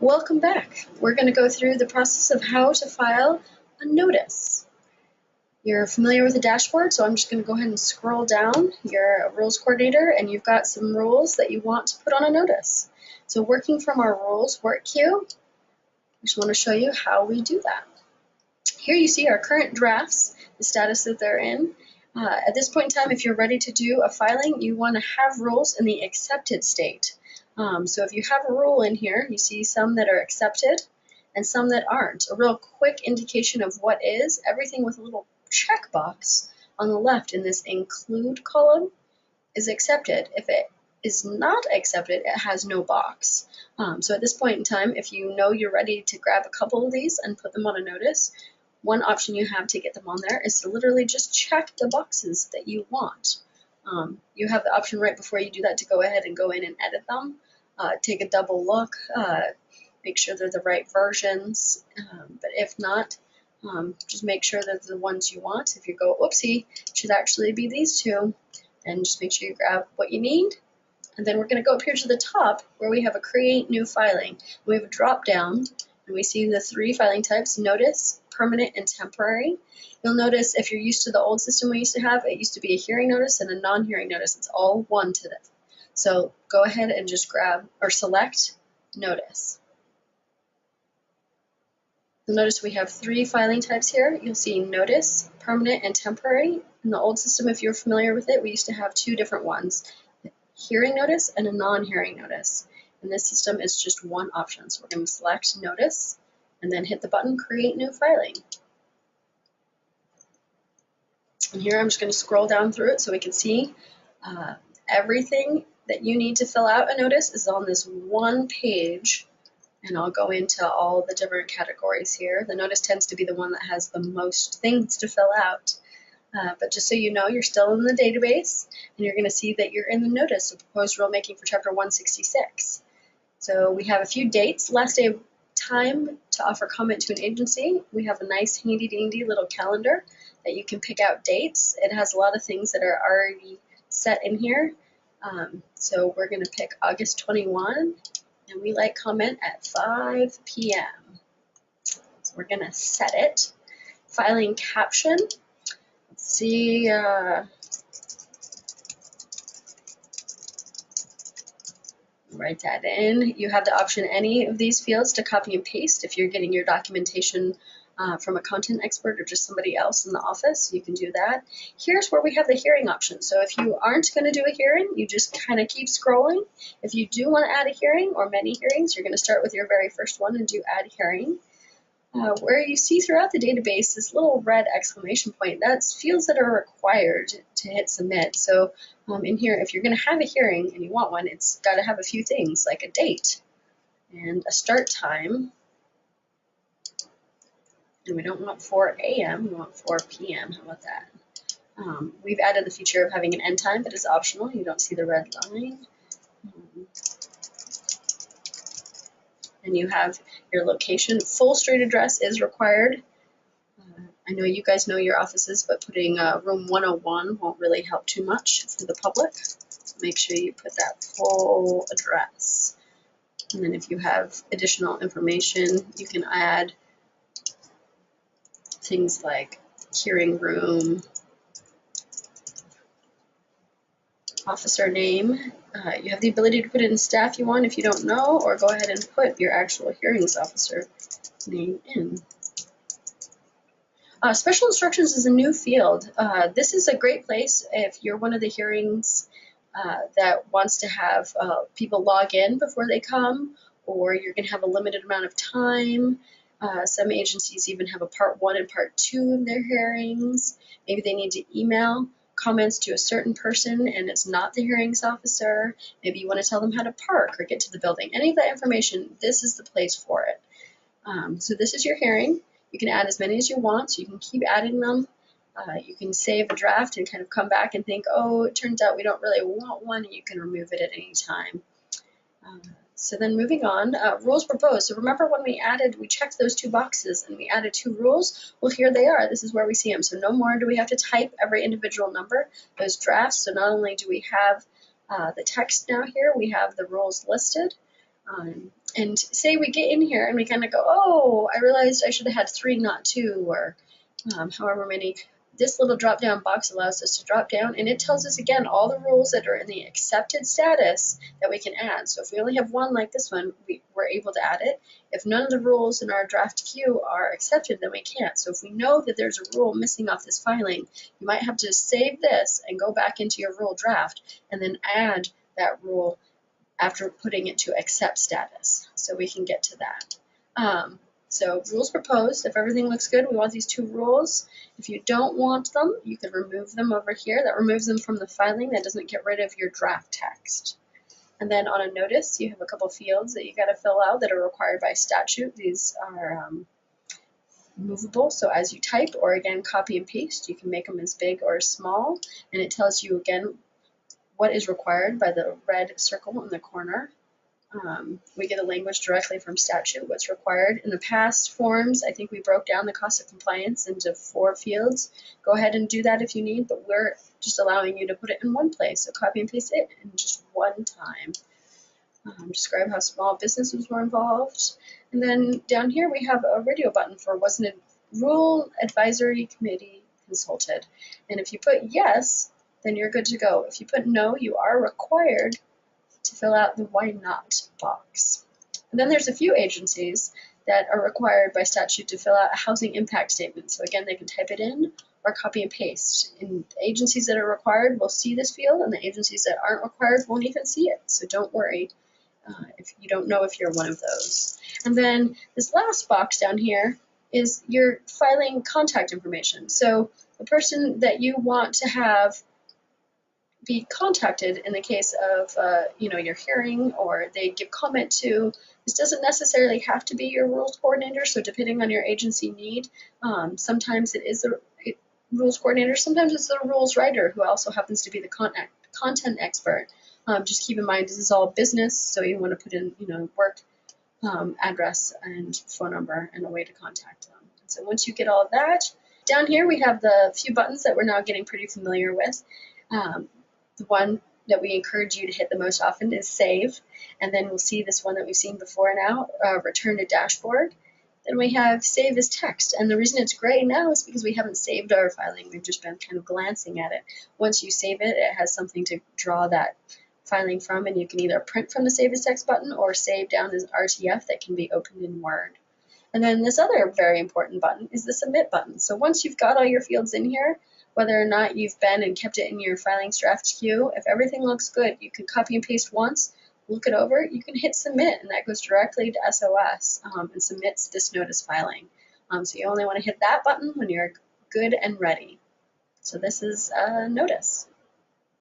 Welcome back. We're going to go through the process of how to file a notice. You're familiar with the dashboard, so I'm just going to go ahead and scroll down. You're a rules coordinator and you've got some rules that you want to put on a notice. So working from our rules work queue, I just want to show you how we do that. Here you see our current drafts, the status that they're in. At this point in time, if you're ready to do a filing, you want to have rules in the accepted state. So if you have a rule in here, you see some that are accepted and some that aren't. A real quick indication of what is, everything with a little checkbox on the left in this include column is accepted. If it is not accepted, it has no box. So at this point in time, if you know you're ready to grab a couple of these and put them on a notice, one option you have to get them on there is to literally just check the boxes that you want. You have the option right before you do that to go ahead and go in and edit them. Take a double look, make sure they're the right versions, but if not, just make sure that the ones you want. If you go, oopsie, it should actually be these two, and just make sure you grab what you need. And then we're going to go up here to the top where we have a create new filing. We have a drop down and we see the three filing types: notice, permanent, and temporary. You'll notice if you're used to the old system we used to have, it used to be a hearing notice and a non-hearing notice. It's all one today. So go ahead and just grab or select notice. You'll notice we have three filing types here. You'll see notice, permanent, and temporary. In the old system, if you're familiar with it, we used to have two different ones: hearing notice and a non-hearing notice. In this system, it's just one option. So we're going to select notice and then hit the button create new filing. And here I'm just going to scroll down through it so we can see everything that you need to fill out a notice is on this one page. And I'll go into all the different categories here. The notice tends to be the one that has the most things to fill out. But just so you know, you're still in the database, and you're going to see that you're in the Notice of Proposed Rulemaking for Chapter 166. So we have a few dates. Last day of time to offer comment to an agency. We have a nice handy-dandy little calendar that you can pick out dates. It has a lot of things that are already set in here. So we're going to pick August 21, and we like comment at 5 p.m. So we're going to set it. Filing caption. Let's see. Write that in. You have the option any of these fields to copy and paste if you're getting your documentation from a content expert or just somebody else in the office. You can do that. Here's where we have the hearing option. So if you aren't going to do a hearing, you just kind of keep scrolling. If you do want to add a hearing or many hearings, you're going to start with your very first one and do add hearing. Where you see throughout the database this little red exclamation point, that's fields that are required to hit submit. So in here, if you're going to have a hearing and you want one, it's got to have a few things like a date and a start time. And we don't want 4 a.m., we want 4 p.m. How about that? We've added the feature of having an end time, but it's optional. You don't see the red line. And you have your location. Full street address is required. I know you guys know your offices, but putting room 101 won't really help too much for the public. So make sure you put that full address. And then if you have additional information, you can add things like hearing room, officer name. You have the ability to put in staff you want if you don't know, or go ahead and put your actual hearings officer name in. Special instructions is a new field. This is a great place if you're one of the hearings that wants to have people log in before they come, or you're going to have a limited amount of time. Some agencies even have a part 1 and part 2 of their hearings. Maybe they need to email comments to a certain person and it's not the hearings officer. Maybe you want to tell them how to park or get to the building. Any of that information, this is the place for it. So this is your hearing. You can add as many as you want, so you can keep adding them. You can save a draft and kind of come back and think, oh, it turns out we don't really want one, and you can remove it at any time. So then moving on, rules proposed. So remember when we checked those two boxes and we added 2 rules? Well, here they are. This is where we see them. So no more do we have to type every individual number. Those drafts, so not only do we have the text now here, we have the rules listed. And say we get in here and we kind of go, oh, I realized I should have had 3, not 2, or however many. This little drop down box allows us to drop down, and it tells us again all the rules that are in the accepted status that we can add. So if we only have one like this one, we're able to add it. If none of the rules in our draft queue are accepted, then we can't. So if we know that there's a rule missing off this filing, you might have to save this and go back into your rule draft and then add that rule after putting it to accept status. So we can get to that. So rules proposed, if everything looks good, we want these 2 rules. If you don't want them, you can remove them over here. That removes them from the filing. That doesn't get rid of your draft text. And then on a notice, you have a couple fields that you got to fill out that are required by statute. These are movable, so as you type or again copy and paste, you can make them as big or as small. And it tells you again what is required by the red circle in the corner. We get a language directly from statute, what's required. In the past forms, I think we broke down the cost of compliance into 4 fields. Go ahead and do that if you need, but we're just allowing you to put it in one place. So copy and paste it in just one time. Describe how small businesses were involved. And then down here we have a radio button for wasn't a rule advisory committee consulted. And if you put yes, then you're good to go. If you put no, you are required to fill out the why not box. And then there's a few agencies that are required by statute to fill out a housing impact statement. So again, they can type it in or copy and paste. And the agencies that are required will see this field, and the agencies that aren't required won't even see it. So don't worry if you don't know if you're one of those. And then this last box down here is your filing contact information. So the person that you want to have be contacted in the case of your hearing or they give comment to. This doesn't necessarily have to be your rules coordinator, so depending on your agency need, sometimes it is the rules coordinator, sometimes it's the rules writer who also happens to be the content expert. Just keep in mind this is all business, so you want to put in work address and phone number and a way to contact them. So once you get all of that, down here we have the few buttons that we're now getting pretty familiar with. The one that we encourage you to hit the most often is save, and then we'll see this one that we've seen before now, return to dashboard. Then we have save as text, and the reason it's gray now is because we haven't saved our filing. We've just been kind of glancing at it. Once you save it, it has something to draw that filing from, and you can either print from the save as text button or save down as RTF that can be opened in Word. And then this other very important button is the submit button. So once you've got all your fields in here, whether or not you've been and kept it in your filings draft queue, if everything looks good, you can copy and paste once, look it over, you can hit submit, and that goes directly to SOS and submits this notice filing. So you only want to hit that button when you're good and ready. So this is a notice.